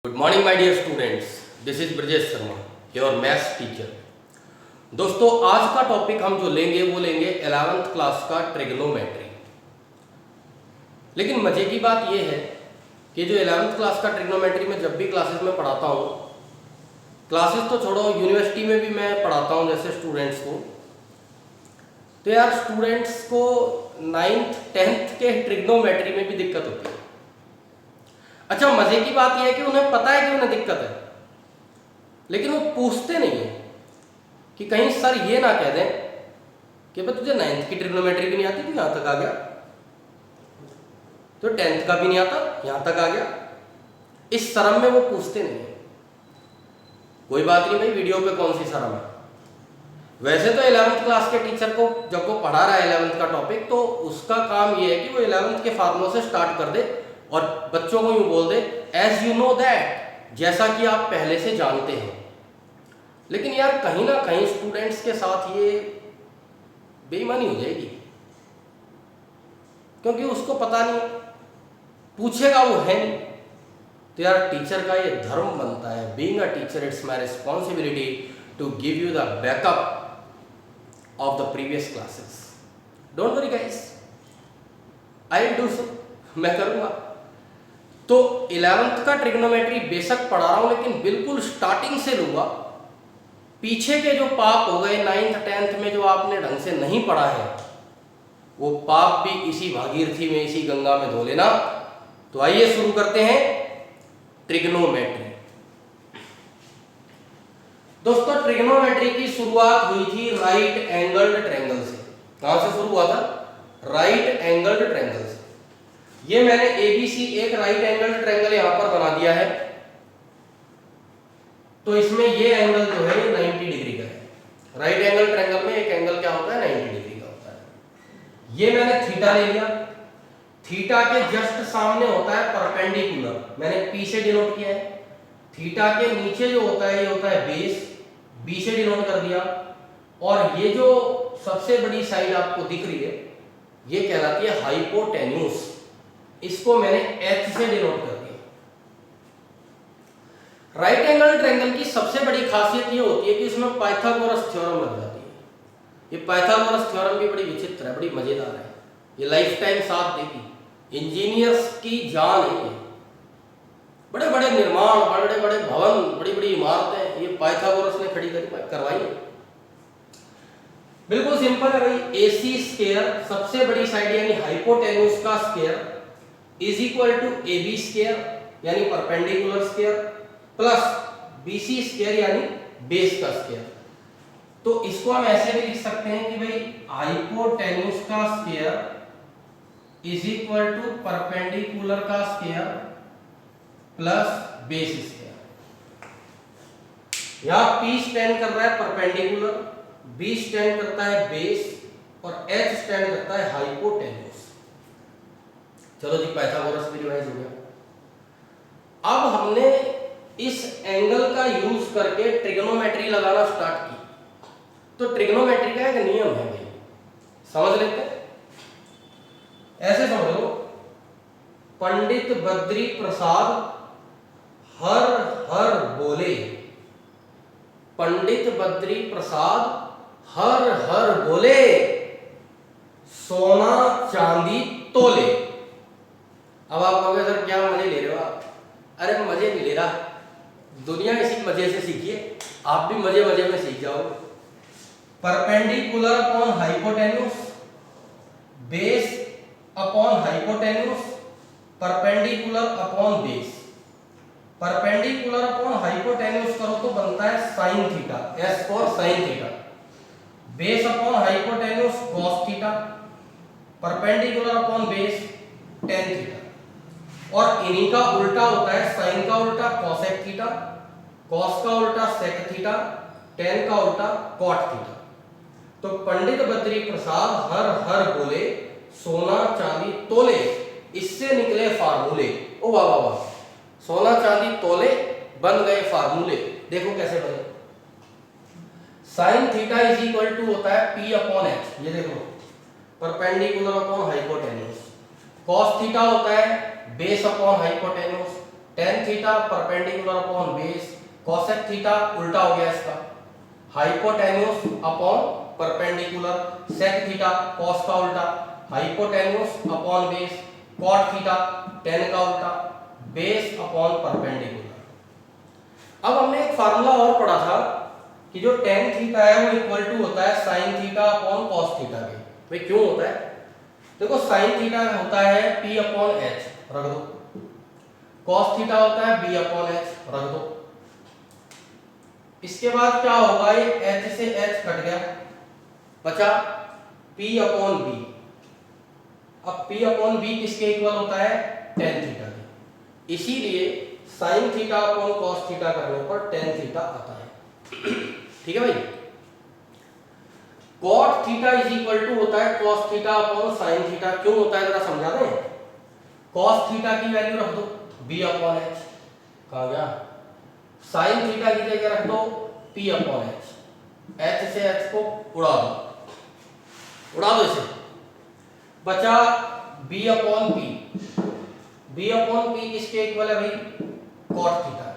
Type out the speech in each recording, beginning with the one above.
Good morning my dear students, this is Brajesh Sharma, your maths teacher. दोस्तों, आज का topic हम जो लेंगे वो लेंगे 11th क्लास का ट्रिग्नोमेट्री। लेकिन मजे की बात यह है कि जो 11th क्लास का ट्रिग्नोमेट्री में जब भी क्लासेस में पढ़ाता हूँ, क्लासेस तो छोड़ो, यूनिवर्सिटी में भी मैं पढ़ाता हूँ जैसे स्टूडेंट्स को, तो यार स्टूडेंट्स को 9th 10th के ट्रिग्नोमेट्री में भी दिक्कत होती है। अच्छा, मजे की बात यह है कि उन्हें पता है कि उन्हें दिक्कत है, लेकिन वो पूछते नहीं है कि कहीं सर ये ना कह दें कि भाई तुझे 9th की ट्रिग्नोमेट्री भी नहीं आती, तू यहां तक आ गया, तो 10th का भी नहीं आता, यहां तक आ गया। इस शर्म में वो पूछते नहीं है। कोई बात नहीं भाई, वीडियो पे कौन सी शर्म है। वैसे तो 11th क्लास के टीचर को जब वो पढ़ा रहा है 11th का टॉपिक, तो उसका काम ये है कि वो 11th के फार्मूलों से स्टार्ट कर दे और बच्चों को यूं बोल दे, एज यू नो दैट, जैसा कि आप पहले से जानते हैं। लेकिन यार कहीं ना कहीं स्टूडेंट्स के साथ ये बेईमानी हो जाएगी, क्योंकि उसको पता नहीं, पूछेगा वो है नहीं। तो यार टीचर का ये धर्म बनता है, being a teacher it's my responsibility to give you the backup of the previous classes. Don't worry guys, I will do so, मैं करूंगा। तो 11th का ट्रिग्नोमेट्री बेशक पढ़ा रहा हूं, लेकिन बिल्कुल स्टार्टिंग से लूंगा। पीछे के जो पाप हो गए 9th 10th में जो आपने ढंग से नहीं पढ़ा है, वो पाप भी इसी भागीरथी में, इसी गंगा में धो लेना। तो आइए शुरू करते हैं ट्रिग्नोमेट्री। दोस्तों, ट्रिग्नोमेट्री की शुरुआत हुई थी राइट एंगल्ड ट्रायंगल से। कहां से शुरू हुआ था? राइट एंगल्ड ट्रायंगल से। ये मैंने एबीसी एक राइट एंगल ट्रायंगल यहां पर बना दिया है, तो इसमें ये एंगल जो है 90 डिग्री का है। राइट एंगल ट्रायंगल में एक एंगल क्या होता है? 90 डिग्री का होता है। ये मैंने थीटा ले लिया। थीटा के जस्ट सामने होता है परपेंडिकुलर, मैंने पी से डिनोट किया है। थीटा के नीचे जो होता है ये होता है बेस, बी से डिनोट कर दिया। और ये जो सबसे बड़ी साइड आपको दिख रही है, ये कहलाती है हाइपोटेन्यूस, इसको मैंने एच से डिनोट कर दिया। राइट एंगल ट्रायंगल की सबसे बड़ी खासियत ये होती है कि इसमें पाइथागोरस थ्योरम लग जाती है। ये पाइथागोरस थ्योरम भी बड़ी विचित्र है, बड़ी मजेदार है, ये लाइफ टाइम साथ देगी। इंजीनियर्स की जान है ये। बड़े बड़े निर्माण, बड़े बड़े भवन, बड़ी बड़ी इमारतें ये पाइथागोरस ने खड़ी करवाई है। बिल्कुल सिंपल है भाई, AC स्क्वायर सबसे बड़ी साइड यानी हाइपोटेन्यूस का square is equal to AB square यानी perpendicular square plus BC square यानी बेस का स्क्वायर। तो इसको हम ऐसे भी लिख सकते हैं कि भाई हाइपोटेन्यूस का square is equal to perpendicular का स्क्वायर प्लस बेस स्क्वायर। यहां P स्टैंड कर रहा है परपेंडिकुलर, B स्टैंड करता है बेस और H स्टैंड करता है हाइपोटेन्यूस। चलो जी, पाइथागोरस भी रिवाइज हो गया। अब हमने इस एंगल का यूज करके ट्रिग्नोमेट्री लगाना स्टार्ट की। तो ट्रिग्नोमेट्री का एक नियम है भाई, समझ लेते हैं। ऐसे समझ लो, पंडित बद्री प्रसाद हर हर बोले, पंडित बद्री प्रसाद हर हर बोले, सोना चांदी तोले। अब आप कहोगे सर क्या मजे ले रहे हो आप? अरे मजे नहीं ले रहा, दुनिया इसी मजे से सीखिए, आप भी मजे मजे में सीख जाओगे। Perpendicular upon hypotenuse, base upon hypotenuse, perpendicular upon base. Perpendicular upon hypotenuse करो तो बनता है sine theta, S for sine theta. Base upon hypotenuse cos theta, perpendicular upon base tan theta. और इन्हीं का उल्टा होता है, साइन का उल्टा कॉसेक थीटा, कॉस का उल्टा सेक थीटा, टेन का उल्टा कॉट थीटा। तो पंडित बद्री प्रसाद हर हर बोले, सोना चांदी तोले, इससे निकले फार्मूले। ओ वाह वाह वाह, सोना चांदी तोले बन गए फार्मूले। देखो कैसे बने। Sine theta is equal to होता है P अपॉन H, ये देखो perpendicular upon hypotenuse. Cos theta होता है base upon hypotenuse, tan theta perpendicular upon base, cosec theta उल्टा हो गया इसका, hypotenuse upon perpendicular, sec theta cos का उल्टा, hypotenuse upon base, cot theta tan का उल्टा, बेस अपॉन परपेंडिकुलर। अब हमने एक फार्मूला और पढ़ा था कि जो टेन थीटा है वो इक्वल टू होता है sign theta upon cos theta के। भाई क्यों होता है? देखो साइन थीटा होता है P अपॉन एच, रख दो, कॉस थीटा होता है B अपॉन एच, रख दो। इसके बाद क्या होगा, ये H से H कट गया, बचा P अपॉन B। अब P अपॉन B किसके इक्वल होता है? टेन थीटा के। इसीलिए sine theta upon cos theta करने पर टेन थीटा आता है। ठीक है भाई। Cot theta is equal to होता है cos theta upon sine theta. क्यों होता है जरा समझा दें। कॉस थीटा की वैल्यू रख दो B अपॉन एच, कहा गया। साइन थीटा की जगह रख दो P अपॉन एच, H से H को उड़ा दो इसे, बचा B upon P। B upon P किसके इक्वल है भाई? Cot theta.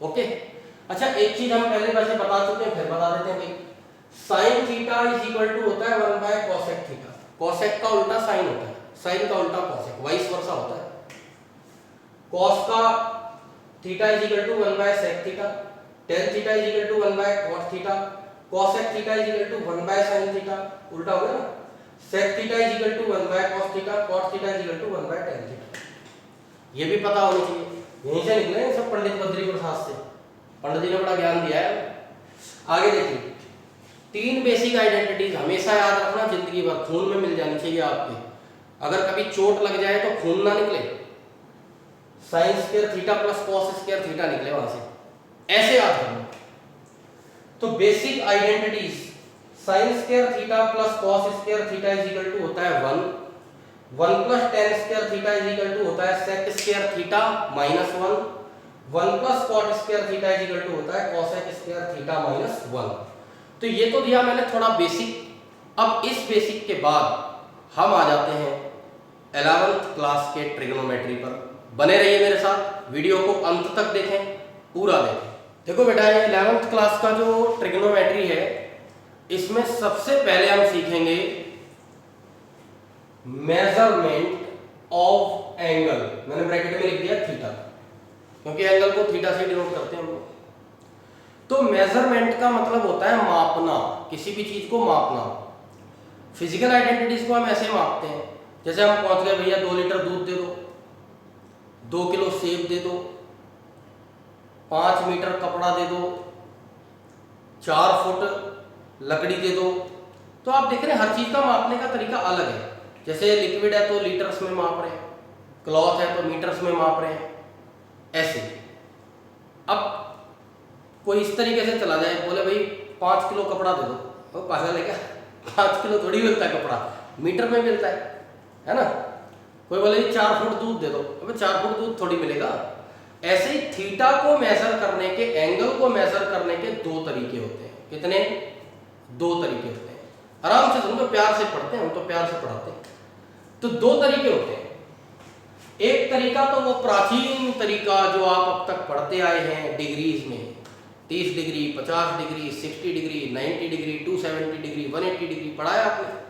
ओके। अच्छा एक चीज हम पहले वैसे बता चुके हैं, फिर बता देते हैं भाई। Sine theta is equal to होता है 1 बाय कोसेक थीटा। कोसेक का उल्टा साइन होता है, साइन का उल्टा कोसेक, वाइस वर्सा होता है। कॉस का theta is equal to 1 by sec theta, tan theta is equal to 1 by cot theta, cosec theta is equal to 1 by sine theta, उल्टा हो गया ना। Sec theta is equal to 1 by cos theta, cot theta is equal to 1 by tan theta. ये भी पता होना चाहिए, यहीं से निकले सब पंडित बद्री प्रसाद से, पंडित जी ने बड़ा ज्ञान दिया है। आगे देखिए, तीन बेसिक आइडेंटिटीज हमेशा याद रखना, जिंदगी भर खून में मिल जानी चाहिए आपके। अगर कभी चोट लग जाए तो खून ना निकले, sine square theta plus cos square theta निकले वहां से, ऐसे याद करना। तो basic identities, sine square theta plus cos square theta is equal to होता है 1, 1 plus tan square theta is equal to होता है sec square theta minus 1, 1 plus cot square theta is equal to होता है कोसेक स्क्वायर थीटा माइनस 1। तो ये तो दिया मैंने थोड़ा बेसिक। अब इस बेसिक के बाद हम आ जाते हैं 11th क्लास के ट्रिग्नोमेट्री पर। बने रहिए मेरे साथ, वीडियो को अंत तक देखें, पूरा देखें। देखो बेटा, ये 11th क्लास का जो ट्रिग्नोमेट्री है, इसमें सबसे पहले हम सीखेंगे मेजरमेंट ऑफ एंगल। मैंने ब्रैकेट में लिख दिया थीटा, क्योंकि एंगल को थीटा से डिनोट करते हैं हम लोग। तो मेजरमेंट का मतलब होता है मापना, किसी भी चीज को मापना। फिजिकल आइडेंटिटीज को हम ऐसे मापते हैं, जैसे हम पहुंच गए भैया 2 लीटर दूध दे दो, 2 किलो सेब दे दो, 5 मीटर कपड़ा दे दो, 4 फुट लकड़ी दे दो। तो आप देख रहे हैं हर चीज का मापने का तरीका अलग है। जैसे लिक्विड है तो लीटर्स में माप रहे हैं, क्लॉथ है तो मीटर्स में माप रहे हैं, ऐसे। अब कोई इस तरीके से चला जाए, बोले भाई 5 किलो कपड़ा दे दो, वो पागल है क्या? 5 किलो थोड़ी मिलता है कपड़ा, मीटर में मिलता है ना। कोई बोले 4 फुट दूध दे दो, अबे 4 फुट दूध थोड़ी मिलेगा। ऐसे ही थीटा को मेजर करने के, एंगल को मेजर करने के 2 तरीके होते हैं। कितने? 2 तरीके होते हैं। आराम से सुनो, प्यार से पढ़ते हैं हम, तो प्यार से पढ़ाते हैं। तो 2 तरीके होते हैं। एक तरीका तो वो प्राचीन तरीका जो आप अब तक पढ़ते आए हैं डिग्रीज में, 30 degree, 50 degree, 60 degree, 90 degree, 270 degree, 180 degree पढ़ाया आपने।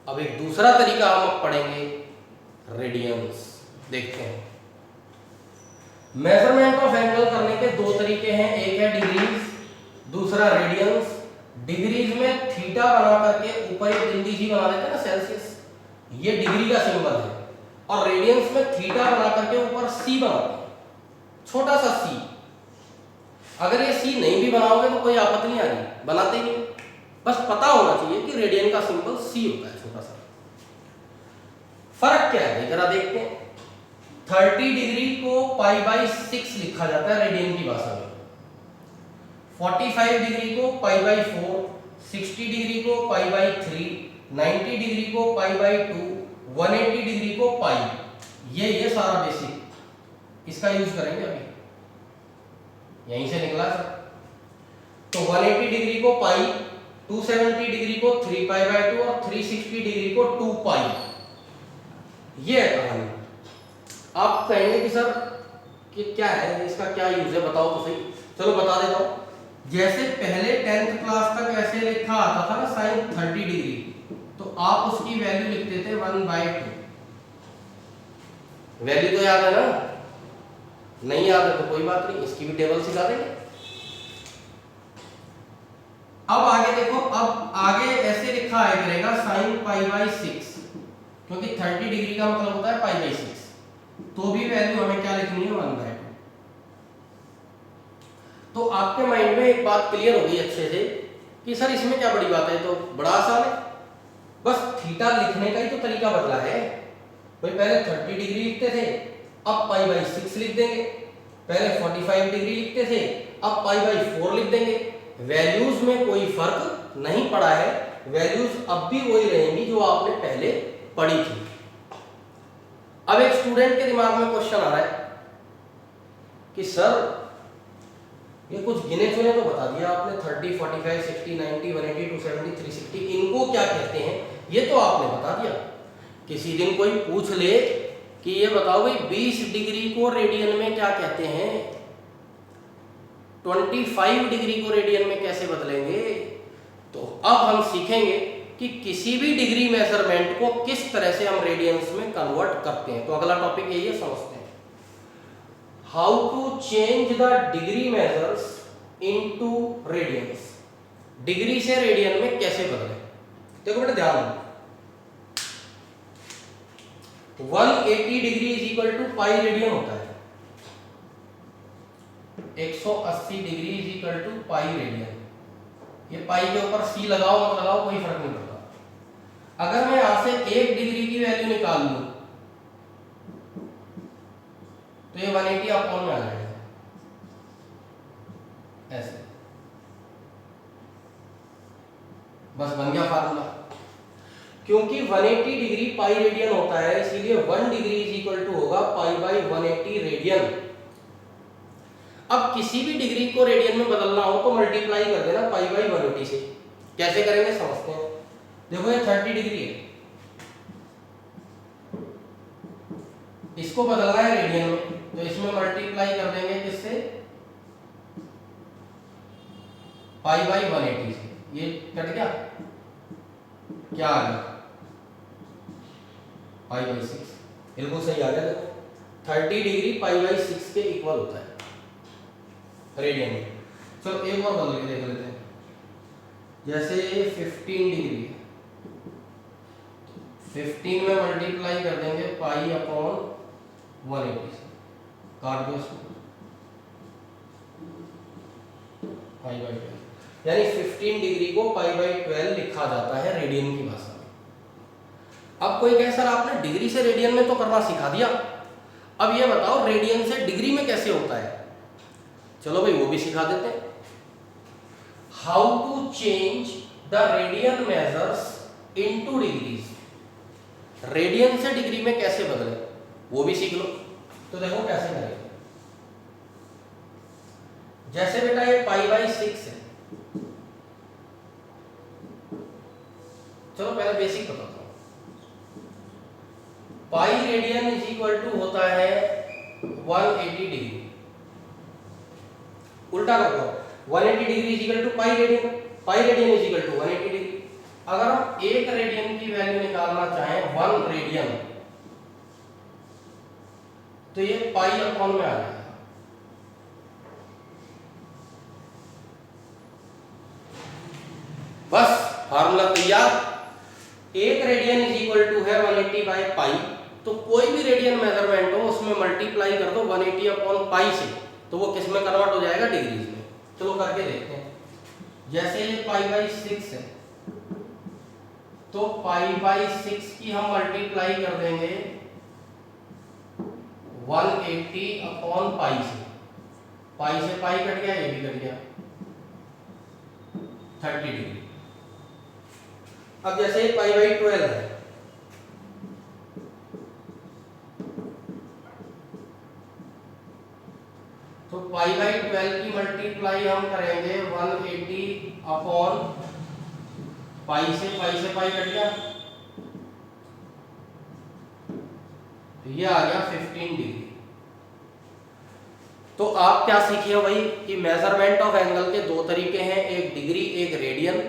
अब एक दूसरा तरीका हम अब पढ़ेंगे, रेडियंस। देखते हैं, मेजरमेंट ऑफ एंगल करने के 2 तरीके हैं, एक है डिग्रीज, दूसरा रेडियंस। डिग्रीज में थीटा बना करके ऊपर एक बिंदी सी बना देते हैं ना, सेल्सियस, ये डिग्री का सिंबल है। और रेडियंस में थीटा बना करके ऊपर सी बनाते हैं, छोटा सा सी। अगर ये सी नहीं भी बनाओगे तो कोई आपत्ति नहीं आ रही, बनाते ही नहीं, बस पता होना चाहिए कि रेडियन का सिंबल सी होता है, छोटा सा। फर्क क्या है जरा देखते हैं। 30 डिग्री को π/6 लिखा जाता है रेडियन की भाषा में, 45 डिग्री को π/4, 60 डिग्री को π/3, 90 डिग्री को π/2, 180 डिग्री को पाई। ये सारा बेसिक इसका यूज करेंगे अभी, यहीं से निकला सर। तो 180 डिग्री को पाई, 270 डिग्री को 3π/2 और 360 डिग्री को 2 पाई। ये है कहानी। अब आप कहेंगे कि सर कि क्या है इसका, क्या यूज है, बताओ तो सही। चलो बता देता हूं। जैसे पहले 10th क्लास तक ऐसे लिखा आता था ना sin 30 डिग्री, तो आप उसकी वैल्यू लिखते थे 1/2। वैल्यू तो याद है ना? नहीं याद है तो कोई बात नहीं, इसकी भी टेबल सिखा देंगे। अब आगे देखो, अब आगे ऐसे लिखा है करेगा sin π/6, क्योंकि 30 डिग्री का मतलब होता है π/6, तो भी वैल्यू हमें क्या लिखनी है 1/2। तो आपके माइंड में एक बात क्लियर हो गई अच्छे से कि सर इसमें क्या बड़ी बात है, तो बड़ा आसान है, बस थीटा लिखने का ही तो तरीका बदला है। भाई पहले 30 डिग्री लिखते थे, अब π/6 लिख देंगे। पहले 45 डिग्री लिखते थे, अब π/4 लिख देंगे। वैल्यूज में कोई फर्क नहीं पड़ा है, वैल्यूज अब भी वही रहेंगी जो आपने पहले पढ़ी थी। अब एक स्टूडेंट के दिमाग में क्वेश्चन आ रहा है कि सर ये कुछ गिने चुने तो बता दिया आपने, 30, 45, 60, 90, 180, 270, 360, इनको क्या कहते हैं ये तो आपने बता दिया। किसी दिन कोई पूछ ले कि ये बताओ भाई 20 डिग्री को रेडियन में क्या कहते हैं, 25 डिग्री को रेडियन में कैसे बदलेंगे, तो अब हम सीखेंगे कि किसी भी डिग्री मेजरमेंट को किस तरह से हम रेडियंस में कन्वर्ट करते हैं। तो अगला टॉपिक यही है, समझते हैं how to change the degree measures into radians. Degree से रेडियन में कैसे बदले। देखो बेटा ध्यान दो, 180 degree is equal to pi radian होता है, 180 degree is equal to pi radian. ये पाई के ऊपर सी लगाओ मत लगाओ कोई फर्क नहीं पड़ता। अगर मैं यहां से 1 डिग्री की वैल्यू निकाल लूं तो ये 180 अपॉन में आ जाएगा ऐसे, बस बन गया फार्मूला। क्योंकि 180 डिग्री पाई रेडियन होता है, इसीलिए 1 डिग्री इज इक्वल टू होगा π/180 रेडियन। अब किसी भी डिग्री को रेडियन में बदलना हो तो मल्टीप्लाई कर देना π/180 से। कैसे करेंगे समझते हैं। देखो ये 30 डिग्री है, इसको बदलना है रेडियन में, तो इसमें मल्टीप्लाई कर देंगे किससे, π/180 से। ये कट गया, क्या आ गया π/6, बिल्कुल सही आ गया। देखो 30 डिग्री π/6 के इक्वल होता है रेडियन में। चलो एक और बदल के देख लेते हैं। जैसे 15 डिग्री, 15 में मल्टीप्लाई कर देंगे π/180 से, काट दो इसको, π/12, यानी 15 डिग्री को π/12 लिखा जाता है रेडियन की भाषा में। अब कोई कहे सर आपने डिग्री से रेडियन में तो करना सिखा दिया, अब ये बताओ रेडियन से डिग्री में कैसे होता है। चलो भाई वो भी सिखा देते हैं। How to change the radian measures into degrees. Radian से डिग्री में कैसे बदले वो भी सीख लो। तो देखो कैसे करेंगे। जैसे बेटा ये π/6 है, चलो पहले बेसिक बताता हूं। Pi radian is equal to होता है 180 डिग्री। उल्टा कर दो, 180 degree is equal to pi radian, pi radian is equal to 180 degree. अगर हम एक रेडियन की वैल्यू निकालना चाहें 1 रेडियन, तो ये पाई अपॉन में आ जाएगा। बस फार्मूला तैयार। एक रेडियन इज इक्वल टू है 180 बाय पाई, तो कोई भी रेडियन मेजरमेंट हो उसमें मल्टीप्लाई कर दो 180 अपॉन पाई से, तो वो किस में कन्वर्ट हो जाएगा, डिग्रीज में। चलो करके देखते हैं। जैसे ये π/6 है, तो π/6 की हम मल्टीप्लाई कर देंगे 180 अपॉन पाई से। पाई से पाई कट गया, ये भी कट गया, 30 डिग्री। अब जैसे π/12 है, तो π/12 की मल्टीप्लाई हम करेंगे 180 अपॉन पाई से पाई कट गया, तो ये आ गया 15 डिग्री। तो आप क्या सीखे हो भाई कि मेजरमेंट ऑफ एंगल के दो तरीके हैं, एक डिग्री एक रेडियन।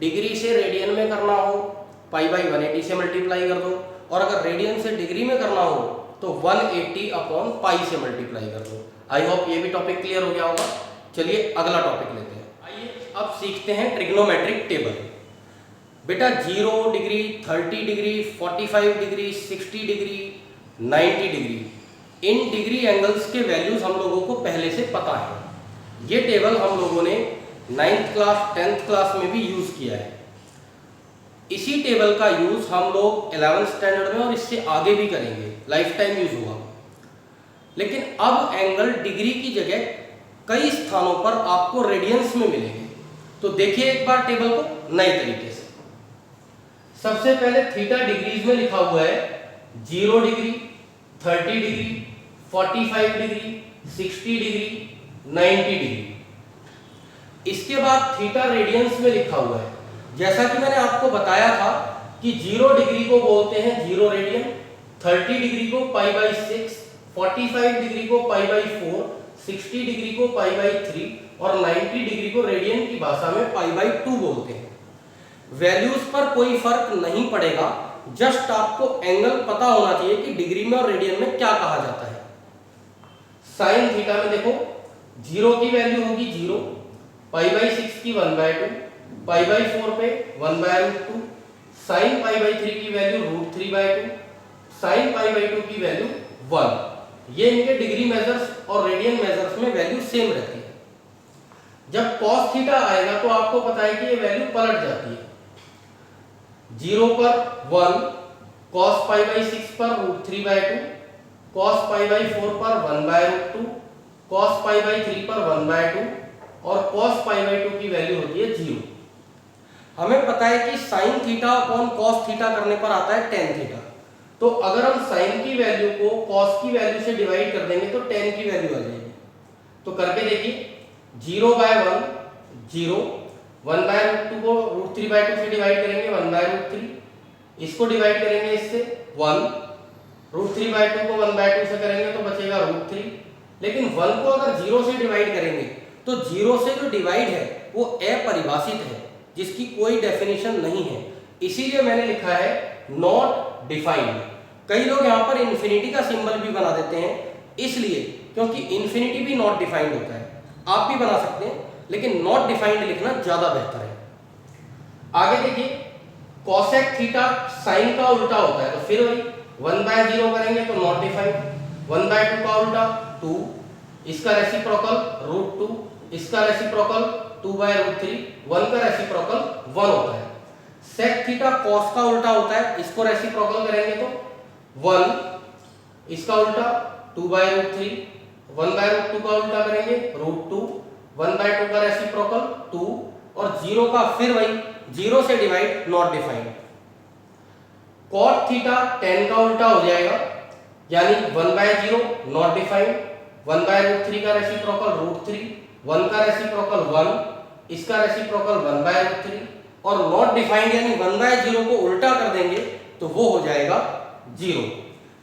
डिग्री से रेडियन में करना हो पाई बाई 180 से मल्टीप्लाई कर दो, और अगर रेडियन से डिग्री में करना हो तो 180 अपॉन पाई से मल्टीप्लाई कर दो। आई होप ये भी टॉपिक क्लियर हो गया होगा। चलिए अगला टॉपिक लेते हैं। आइए अब सीखते हैं ट्रिग्नोमेट्रिक टेबल। बेटा 0 degree, 30 degree, 45 degree, 60 degree, 90 degree, in degree angles के वैल्यूज हम लोगों को पहले से पता है। ये टेबल हम लोगों ने 9th क्लास 10th क्लास में भी यूज किया है। इसी टेबल का यूज हम लोग 11th स्टैंडर्ड में और इससे आगे भी करेंगे, लाइफ टाइम यूज होगा। लेकिन अब एंगल डिग्री की जगह कई स्थानों पर आपको रेडियंस में मिलेंगे। तो देखिए एक बार टेबल को नए तरीके से। सबसे पहले थीटा डिग्रीज में लिखा हुआ है 0 degree, 30 degree, 45 degree, 60 degree, 90 degree. इसके बाद थीटा रेडियंस में लिखा हुआ है। जैसा कि मैंने आपको बताया था कि 0 डिग्री को बोलते हैं 0 रेडियन, 30 डिग्री को पाई बाई 6, 45 डिग्री को पाई बाई 4, 60 डिग्री को पाई बाई 3 और 90 डिग्री को रेडियन की भाषा में पाई बाई 2 बोलते हैं। वैल्यूज पर कोई फर्क नहीं पड़ेगा, जस्ट आपको एंगल पता होना चाहिए कि डिग्री में और रेडियन में क्या कहा जाता है। साइन थीटा में देखो 0 की वैल्यू होगी 0, पाई बाई 6 की 1/2, पाई बाई 4 पे 1/√2, साइन पाई बाई 3 की वैल्यू √3/2, साइन पाई बाई 2 की वैल्यू 1। ये इनके डिग्री मेजर्स और रेडियन मेजर्स में वैल्यू सेम रहती है। जब cos थीटा आएगा तो आपको पता है कि ये वैल्यू पलट जाती है। 0 पर 1, cos पाई बाई 6 पर √3/2, cos पाई बाई 4 पर 1/√2, cos पाई बाई 3 पर 1/2 और cos पाई बाई 2 की वैल्यू होती है 0। हमें पता है कि sin theta upon cos theta करने पर आता है tan थीटा। तो अगर हम sin की वैल्यू को cos की वैल्यू से डिवाइड कर देंगे तो tan की वैल्यू आ जाएगी। तो करके देखिए 0/1 0, 1/√2 को √3/2 से डिवाइड करेंगे 1/√3, इसको डिवाइड करेंगे इससे 1, √3/2 को 1/2 से करेंगे तो बचेगा √3। लेकिन 1 को अगर 0 से डिवाइड करेंगे तो 0 से जो डिवाइड है वो अपरिभाषित है, जिसकी कोई डेफिनेशन नहीं है। इसीलिए मैंने लिखा है नॉट डिफाइंड। कई लोग यहाँ पर इन्फिनिटी का सिंबल भी बना देते हैं, इसलिए क्योंकि इन्फिनिटी भी नॉट डिफाइंड होता है। आप भी बना सकते हैं, लेकिन नॉट डिफाइंड लिखना ज्यादा बेहतर है। आगे देखिए कोसेक थीटा साइन का उल्टा होता है, तो फिर वही 1/0 करेंगे तो नॉट डिफाइंड, 1/2 का उल्टा 2, इसका रेसिप्रोकल √2, इसका रेसिप्रोकल 2/√3, 1 का रेसिप्रोकल 1 होता है। सेक थीटा कॉस का उल्टा होता है, इसको रेसिप्रोकल करेंगे तो 1, इसका उल्टा 2/√3, 1/√2 का उल्टा करेंगे √2, 1/2 का रेसिप्रोकल 2 और 0 का फिर वही 0 से divide not defined. cot theta tan का उल्टा हो जाएगा, यानी 1/0 नॉट डिफाइंड, 1/√3 का रेसिप्रोकल √3, 1 का रेसिप्रोकल 1, इसका रेसिप्रोकल 1/√3 और नॉट डिफाइंड यानी 1/0 को उल्टा कर देंगे तो वो हो जाएगा 0।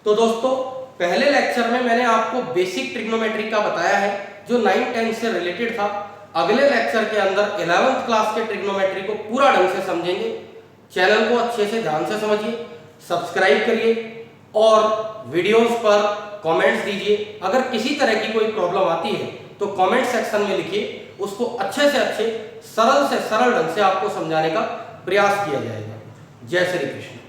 तो दोस्तों पहले लेक्चर में मैंने आपको बेसिक ट्रिग्नोमेट्री का बताया है जो 9-10 से रिलेटेड था। अगले लेक्चर के अंदर 11th क्लास के ट्रिग्नोमेट्री को पूरा ढंग से समझेंगे। चैनल को अच्छे से ध्यान से समझिए, सब्सक्राइब करिए और वीडियोस पर कमेंट्स दीजिए। अगर किसी तरह की कोई प्रॉब्लम आती है तो कमेंट सेक्शन में लिखिए, उसको अच्छे से अच्छे सरल से सरल ढंग से आपको समझाने का प्रयास किया जाएगा। जय श्री कृष्ण।